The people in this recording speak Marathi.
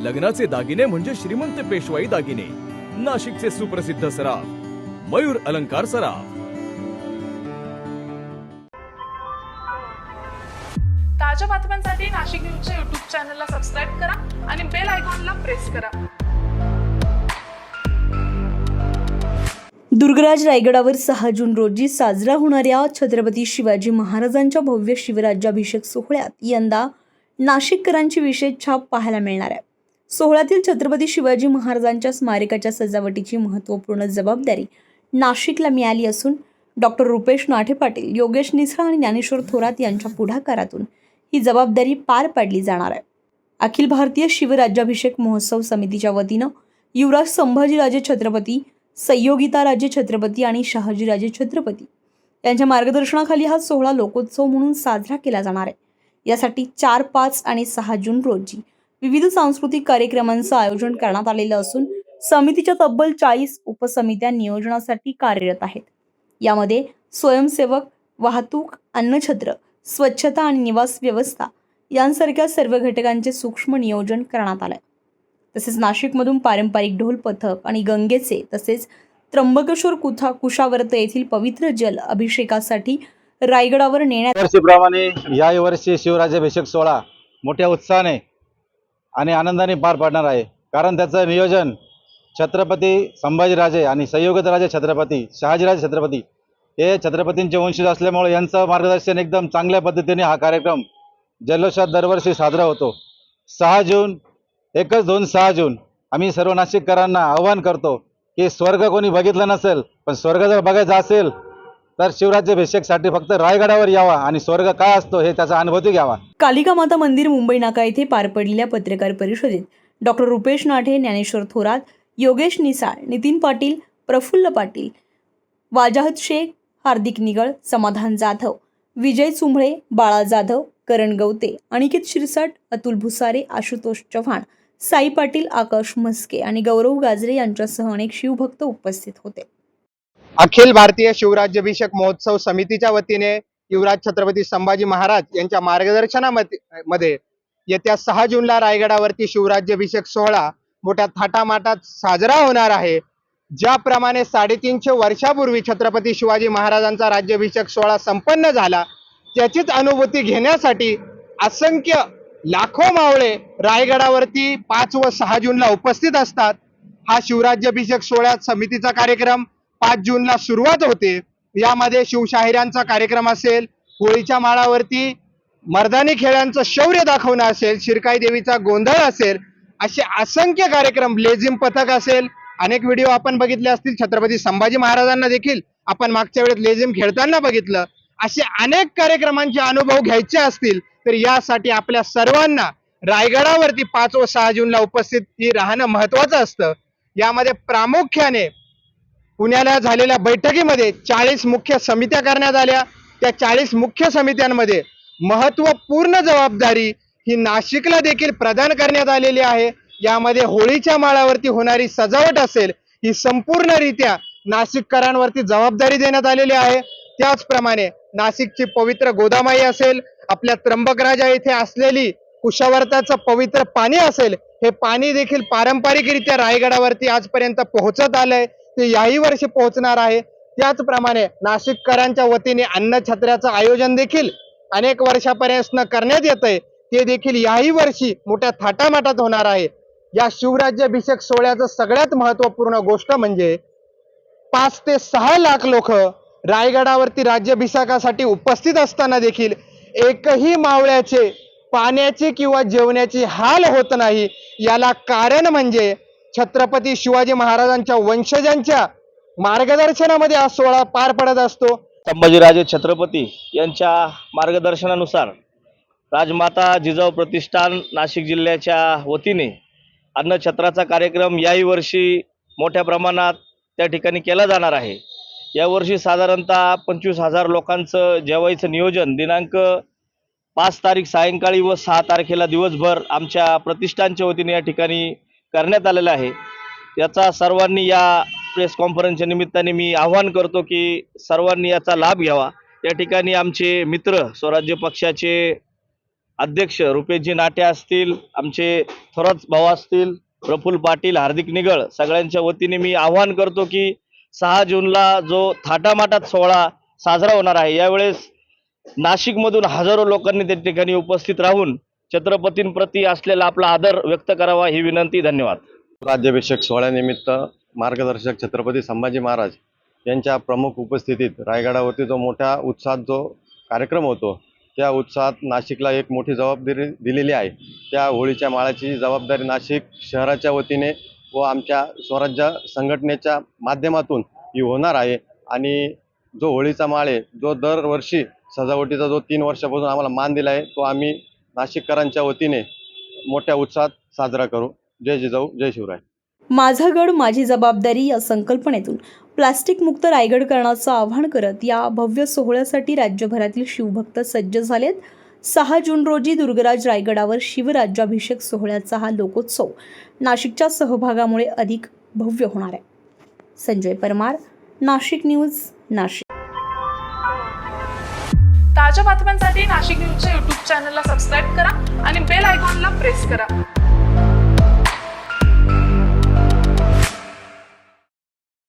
लग्नाचे दागिने म्हणजे श्रीमंत पेशवाई दागिने, नाशिकचे सुप्रसिद्ध सराफ मयूर अलंकार सराफ। ताज्या बातम्यांसाठी नाशिक न्यूजच्या YouTube चॅनलला सबस्क्राईब करा आणि बेल आयकॉनला प्रेस करा। दुर्गराज रायगडावर 6 जून रोजी साजरा होणाऱ्या छत्रपती शिवाजी महाराजांच्या भव्य शिवराज्याभिषेक सोहळ्यात यंदा नाशिककरांची विशेष छाप पाहायला मिळणार आहे। सोहळ्यातील छत्रपती शिवाजी महाराजांच्या स्मारकाच्या सजावटीची महत्त्वपूर्ण जबाबदारी नाशिकला मिळाली असून डॉक्टर रुपेश नाठे पाटील, योगेश निसळा आणि ज्ञानेश्वर थोरात यांच्या पुढाकारातून ही जबाबदारी पार पाडली जाणार आहे। अखिल भारतीय शिवराज्याभिषेक महोत्सव समितीच्या वतीनं युवराज संभाजीराजे छत्रपती, संयोगिताराजे छत्रपती आणि शहाजीराजे छत्रपती यांच्या मार्गदर्शनाखाली हा सोहळा लोकोत्सव म्हणून साजरा केला जाणार आहे। यासाठी 4, 5 आणि 6 जून रोजी विविध सांस्कृतिक कार्यक्रमांचं आयोजन करण्यात आलेलं असून समितीच्या तब्बल 40 उपसमित्या नियोजनासाठी कार्यरत आहेत। यामध्ये स्वयंसेवक, वाहतूक, अन्नछत्र, स्वच्छता आणि निवास व्यवस्था यांसारख्या सर्व घटकांचे सूक्ष्म नियोजन करण्यात आलंय। तसेच नाशिकमधून पारंपरिक ढोल पथक आणि गंगेचे तसेच त्र्यंबकेश्वर कुशावर्त येथील पवित्र जल अभिषेकासाठी रायगडावर नेण्यात वर्षीप्रमाणे याही वर्षी शिवराज्याभिषेक सोहळा मोठ्या उत्साहाने आणि आनंदाने पार पडणार आहे। कारण त्याचं नियोजन छत्रपती संभाजीराजे आणि संयोगिताराजे छत्रपती, शहाजीराजे छत्रपती हे छत्रपतींचे वंशज असल्यामुळे यांचं मार्गदर्शन एकदम चांगल्या पद्धतीने हा कार्यक्रम जल्लोषात दरवर्षी साजरा होतो। 6 जून, एकच 6 जून आम्ही सर्व नाशिककरांना आवाहन करतो की स्वर्ग कोणी बघितलं नसेल पण स्वर्ग जर बघायचा असेल तर शिवराज्याभिषेकसाठी फक्त रायगडावर यावा आणि स्वर्ग काय असतो हे त्याचा अनुभूती घ्यावा। कालिका माता मंदिर मुंबई नाका येथे पार पडलेल्या पत्रकार परिषदेत डॉक्टर रुपेश नाठे, ज्ञानेश्वर थोरात, योगेश निसाळ, नितीन पाटील, प्रफुल्ल पाटील, वाजाहत शेख, हार्दिक निगळ, समाधान जाधव, विजय चुंभळे, बाळा जाधव, करण गवते, अनिकेत शिरसाट, अतुल भुसारे, आशुतोष चव्हाण, साई पाटील, आकाश म्हस्के आणि गौरव गाजरे यांच्यासह अनेक शिवभक्त उपस्थित होते। अखिल भारतीय शिवराज्याभिषेक महोत्सव समितीच्या वतीने युवराज छत्रपती संभाजी महाराज यांच्या मार्गदर्शनामध्ये येत्या 6 जूनला रायगडावरती शिवराज्याभिषेक सोहळा मोठ्या थाटामाटात साजरा होणार आहे। ज्याप्रमाणे 350 वर्षापूर्वी छत्रपती शिवाजी महाराजांचा राज्याभिषेक सोहळा संपन्न झाला त्याचीच अनुभूती घेण्यासाठी असंख्य लाखो मावळे रायगडावरती 5 व 6 जूनला उपस्थित असतात। हा शिवराज्याभिषेक सोहळ्यात समितीचा कार्यक्रम 5 जूनला सुरुवात होते। यामध्ये शिवशाहिरांचा कार्यक्रम असेल, होळीच्या माळावरती मर्दानी खेळांचं शौर्य दाखवणं असेल, शिरकाई देवीचा गोंधळ असेल, असे असंख्य कार्यक्रम, लेझिम पथक असेल, अनेक व्हिडिओ आपण बघितले असतील। छत्रपती संभाजी महाराजांना देखील आपण मागच्या वेळेस लेझिम खेळताना बघितलं। असे अनेक कार्यक्रमांचे अनुभव घ्यायचे असतील तर यासाठी आपल्या सर्वांना रायगडावरती 5 व 6 जूनला उपस्थित राहणं महत्वाचं असतं। यामध्ये प्रामुख्याने पुण्याला झालेल्या बैठकीमध्ये 40 मुख्य समित्या करण्यात आल्या। त्या 40 मुख्य समित्यांमध्ये महत्त्वपूर्ण जबाबदारी ही नाशिकला देखील प्रदान करण्यात आलेली आहे। यामध्ये होळीच्या माळावरती होणारी सजावट असेल ही संपूर्णरित्या नाशिककरांवरती जबाबदारी देण्यात आलेली आहे। त्याचप्रमाणे नाशिकची पवित्र गोदामाई असेल, आपल्या त्र्यंबकराजा येथे असलेली कुशावर्ताचं पवित्र पाणी असेल, हे पाणी देखील पारंपरिकरित्या रायगडावरती आजपर्यंत पोहोचत आलंय, ते याही वर्षी पोहोचणार आहे। त्याचप्रमाणे नाशिककरांच्या वतीने अन्नछत्र्याचं आयोजन देखील अनेक वर्षापर्यंत करण्यात येतंय, ते देखील याही वर्षी मोठ्या थाटामाटात होणार आहे। या शिवराज्याभिषेक सोहळ्याचं सगळ्यात महत्त्वपूर्ण गोष्ट म्हणजे 5 ते 6 लाख लोक रायगडावरती राज्याभिषेकासाठी उपस्थित असताना देखील एकही मावळ्याचे पाण्याची किंवा जेवणाची हाल होत नाही। याला कारण म्हणजे छत्रपती शिवाजी महाराजांच्या वंशजांच्या मार्गदर्शनामध्ये हा सोहळा पार पडत असतो। संभाजीराजे छत्रपती यांच्या मार्गदर्शनानुसार राजमाता जिजाऊ प्रतिष्ठान नाशिक जिल्ह्याच्या वतीने अन्नछत्राचा कार्यक्रम याही वर्षी मोठ्या प्रमाणात त्या ठिकाणी केला जाणार आहे। यावर्षी साधारणतः 25,000 लोकांचं जेवायचं नियोजन दिनांक 5 तारीख सायंकाळी व 6 तारखेला दिवसभर आमच्या प्रतिष्ठानच्या वतीने या ठिकाणी करण्यात आलेलं आहे। याचा सर्वांनी या प्रेस कॉन्फरन्सच्या निमित्ताने मी आवाहन करतो की सर्वांनी याचा लाभ घ्यावा। या ठिकाणी आमचे मित्र स्वराज्य पक्षाचे अध्यक्ष रुपेशजी नाटे असतील, आमचे थोरात भाऊ असतील, प्रफुल्ल पाटील, हार्दिक निगळ, सगळ्यांच्या वतीने मी आवाहन करतो की 6 जूनला जो थाटामाटात सोहळा साजरा होणार आहे, यावेळेस नाशिकमधून हजारो लोकांनी त्या ठिकाणी उपस्थित राहून छत्रपतींप्रती असलेला आपला आदर व्यक्त करावा ही विनंती. धन्यवाद. राज्याभिषेक सोहळ्यानिमित्त मार्गदर्शक छत्रपती संभाजी महाराज यांच्या प्रमुख उपस्थितीत रायगडावरती जो मोठ्या उत्साहात जो कार्यक्रम होतो, त्या उत्साहात नाशिकला एक मोठी जबाबदारी दिलेली आहे. त्या होळीच्या माळाची जबाबदारी नाशिक शहराच्या वतीने व आमच्या स्वराज्य संघटनेच्या माध्यमातून ही होणार आहे. आणि जो होळीचा माळ आहे, जो दरवर्षी सजावटीचा जो 3 वर्षापासून आम्हाला मान दिला आहे, तो आम्ही नाशिककरांच्या वतीने मोठ्या उत्साहात साजरा करू. जय जिजाऊ, जय शिवराय. माझा गड माझी जबाबदारी या संकल्पनेतून प्लास्टिक मुक्त रायगड करण्याचं आवाहन करत या भव्य सोहळ्यासाठी राज्यभरातील शिवभक्त सज्ज झालेत. 6 जून रोजी दुर्गराज रायगडावर शिवराज्याभिषेक सोहळ्याचा हा लोकोत्सव नाशिकच्या सहभागामुळे अधिक भव्य होणार आहे. संजय परमार, नाशिक न्यूज, नाशिक. ताज्या बातम्यांसाठी नाशिक न्यूजच्या यूट्यूब चॅनलला सबस्क्राईब करा आणि बेल आयकॉनला प्रेस करा.